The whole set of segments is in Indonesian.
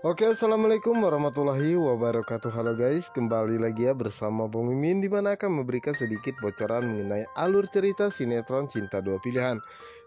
Oke, assalamualaikum warahmatullahi wabarakatuh. Halo guys, kembali lagi ya bersama Bung Mimin, di mana akan memberikan sedikit bocoran mengenai alur cerita sinetron Cinta Dua Pilihan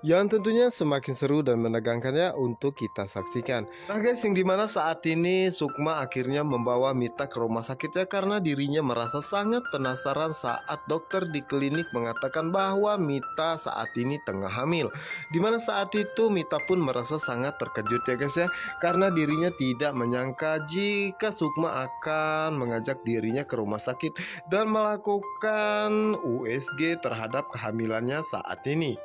yang tentunya semakin seru dan menegangkannya untuk kita saksikan. Nah guys, yang dimana saat ini Sukma akhirnya membawa Mita ke rumah sakitnya karena dirinya merasa sangat penasaran saat dokter di klinik mengatakan bahwa Mita saat ini tengah hamil. Dimana saat itu Mita pun merasa sangat terkejut ya guys ya, karena dirinya tidak menyangka jika Sukma akan mengajak dirinya ke rumah sakit dan melakukan USG terhadap kehamilannya saat ini.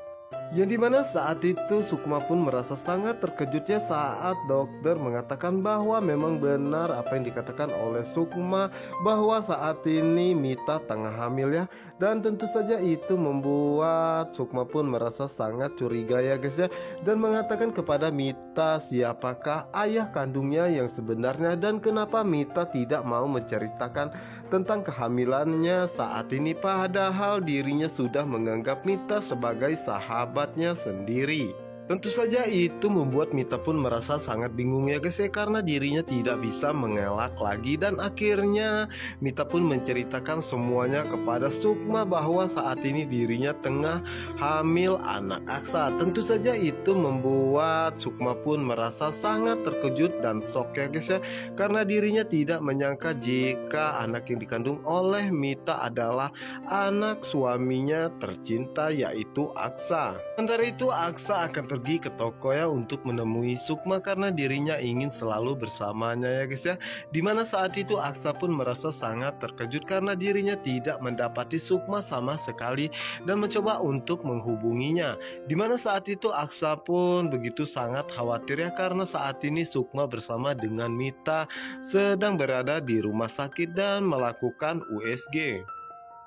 Yang dimana saat itu Sukma pun merasa sangat terkejutnya saat dokter mengatakan bahwa memang benar apa yang dikatakan oleh Sukma, bahwa saat ini Mita tengah hamil ya. Dan tentu saja itu membuat Sukma pun merasa sangat curiga ya guys ya, dan mengatakan kepada Mita siapakah ayah kandungnya yang sebenarnya dan kenapa Mita tidak mau menceritakan tentang kehamilannya saat ini, padahal dirinya sudah menganggap Mita sebagai sahabatnya sendiri. Tentu saja itu membuat Mita pun merasa sangat bingung ya guys ya, karena dirinya tidak bisa mengelak lagi. Dan akhirnya Mita pun menceritakan semuanya kepada Sukma bahwa saat ini dirinya tengah hamil anak Aksa. Tentu saja itu membuat Sukma pun merasa sangat terkejut dan shock ya guys ya, karena dirinya tidak menyangka jika anak yang dikandung oleh Mita adalah anak suaminya tercinta, yaitu Aksa. Sementara itu Aksa akan pergi ke toko ya untuk menemui Sukma karena dirinya ingin selalu bersamanya ya guys ya. Dimana saat itu Aksa pun merasa sangat terkejut karena dirinya tidak mendapati Sukma sama sekali dan mencoba untuk menghubunginya. Dimana saat itu Aksa pun begitu sangat khawatir ya, karena saat ini Sukma bersama dengan Mita sedang berada di rumah sakit dan melakukan USG.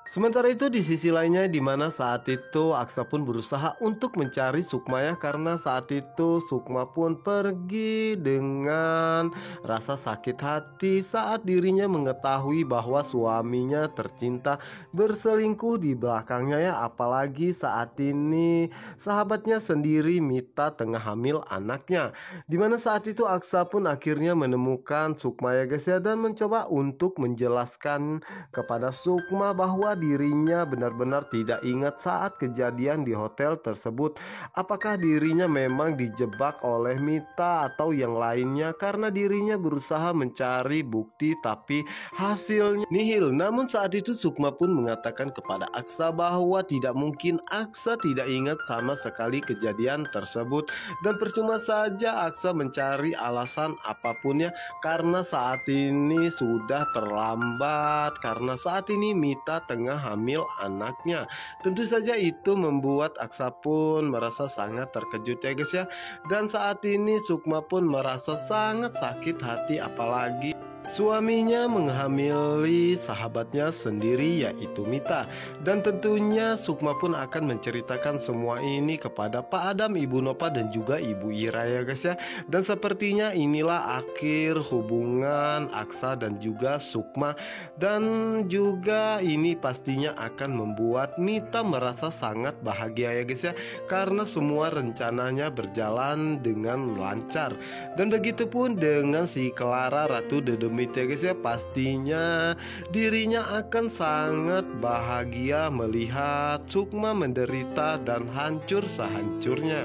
Sementara itu di sisi lainnya, dimana saat itu Aksa pun berusaha untuk mencari Sukma ya, karena saat itu Sukma pun pergi dengan rasa sakit hati saat dirinya mengetahui bahwa suaminya tercinta berselingkuh di belakangnya ya, apalagi saat ini sahabatnya sendiri Mita tengah hamil anaknya. Dimana saat itu Aksa pun akhirnya menemukan Sukma ya guys ya, dan mencoba untuk menjelaskan kepada Sukma bahwa dirinya benar-benar tidak ingat saat kejadian di hotel tersebut. Apakah dirinya memang dijebak oleh Mita atau yang lainnya, karena dirinya berusaha mencari bukti tapi hasilnya nihil. Namun saat itu Sukma pun mengatakan kepada Aksa bahwa tidak mungkin Aksa tidak ingat sama sekali kejadian tersebut, dan percuma saja Aksa mencari alasan apapun ya, karena saat ini sudah terlambat, karena saat ini Mita tengah hamil anaknya. Tentu saja itu membuat Aksa pun merasa sangat terkejut ya guys ya. Dan saat ini Sukma pun merasa sangat sakit hati, apalagi suaminya menghamili sahabatnya sendiri yaitu Mita. Dan tentunya Sukma pun akan menceritakan semua ini kepada Pak Adam, Ibu Nopa dan juga Ibu Ira ya guys ya. Dan sepertinya inilah akhir hubungan Aksa dan juga Sukma. Dan juga ini pastinya akan membuat Mita merasa sangat bahagia ya guys ya, karena semua rencananya berjalan dengan lancar. Dan begitu pun dengan si Clara Ratu Dedemit ya guys ya, pastinya dirinya akan sangat bahagia melihat Sukma menderita dan hancur sehancurnya.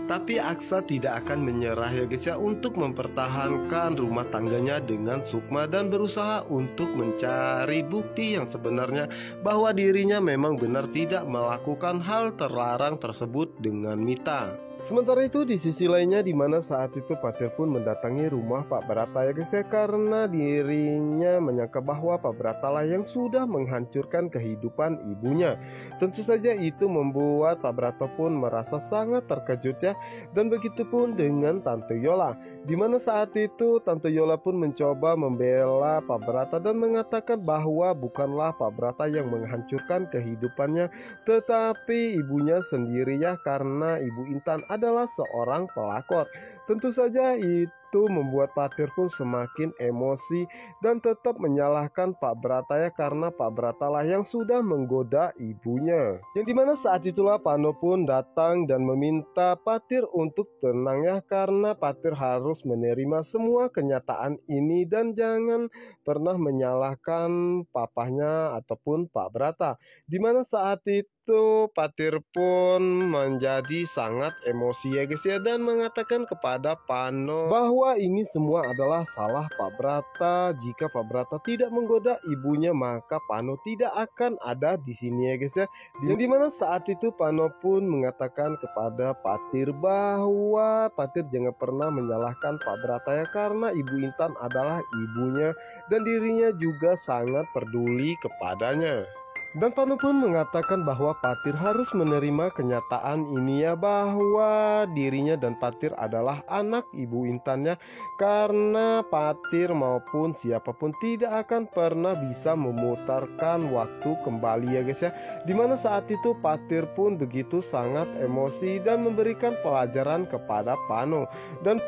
Tapi Aksa tidak akan menyerah ya guys ya, untuk mempertahankan rumah tangganya dengan Sukma dan berusaha untuk mencari bukti yang sebenarnya bahwa dirinya memang benar tidak melakukan hal terlarang tersebut dengan Mita. Sementara itu di sisi lainnya, dimana saat itu Patir pun mendatangi rumah Pak Brata ya guys ya, karena dirinya menyangka bahwa Pak Brata lah yang sudah menghancurkan kehidupan ibunya. Tentu saja itu membuat Pak Brata pun merasa sangat terkejut ya. Dan begitu pun dengan Tante Yola, dimana saat itu Tante Yola pun mencoba membela Pak Brata dan mengatakan bahwa bukanlah Pak Brata yang menghancurkan kehidupannya, tetapi ibunya sendiri ya, karena Ibu Intan adalah seorang pelakor. Tentu saja itu itu membuat Patir pun semakin emosi dan tetap menyalahkan Pak Brataya karena Pak Bratalah yang sudah menggoda ibunya. Yang dimana saat itulah Pano pun datang dan meminta Patir untuk tenang ya, karena Patir harus menerima semua kenyataan ini dan jangan pernah menyalahkan papahnya ataupun Pak Brata. Dimana saat itu Patir pun menjadi sangat emosi ya guys ya, dan mengatakan kepada Pano bahwa ini semua adalah salah Pak Brata. Jika Pak Brata tidak menggoda ibunya maka Pano tidak akan ada di sini ya guys ya. Yang dimana saat itu Pano pun mengatakan kepada Patir bahwa Patir jangan pernah menyalahkan Pak Brata ya, karena Ibu Intan adalah ibunya dan dirinya juga sangat peduli kepadanya. Dan Pano pun mengatakan bahwa Patir harus menerima kenyataan ini ya, bahwa dirinya dan Patir adalah anak Ibu Intannya, karena Patir maupun siapapun tidak akan pernah bisa memutarkan waktu kembali ya guys ya. Dimana saat itu Patir pun begitu sangat emosi dan memberikan pelajaran kepada Pano. Dan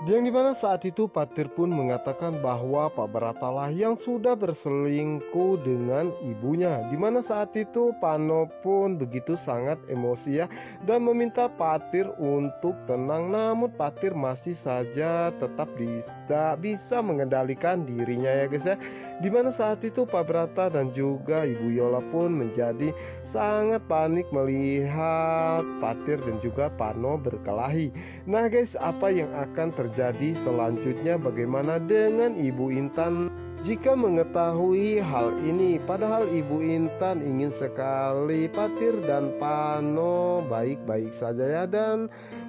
yang dimana saat itu Patir pun mengatakan bahwa Pak Bratalah yang sudah berselingkuh dengan ibunya. Dimana saat itu Pano pun begitu sangat emosi ya, dan meminta Patir untuk tenang. Namun Patir masih saja tetap tidak bisa mengendalikan dirinya ya guys ya. Dimana saat itu Pak Brata dan juga Ibu Yola pun menjadi sangat panik melihat Patir dan juga Pano berkelahi. Nah guys, apa yang akan terjadi selanjutnya, bagaimana dengan Ibu Intan jika mengetahui hal ini? Padahal Ibu Intan ingin sekali Patir dan Pano baik-baik saja ya, dan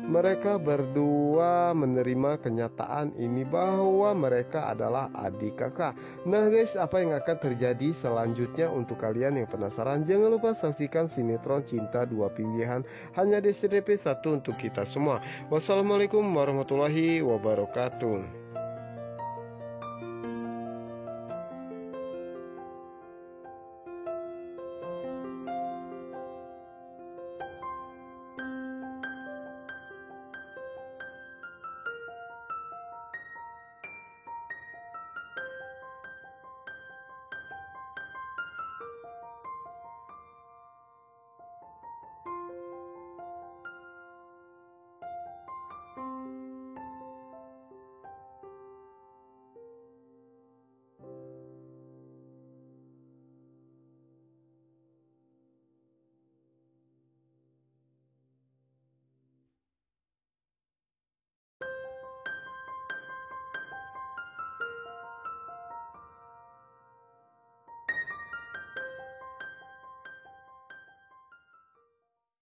mereka berdua menerima kenyataan ini bahwa mereka adalah adik kakak. Nah guys, apa yang akan terjadi selanjutnya? Untuk kalian yang penasaran, jangan lupa saksikan sinetron Cinta Dua Pilihan hanya di SCTV 1 untuk kita semua. Wassalamualaikum warahmatullahi wabarakatuh.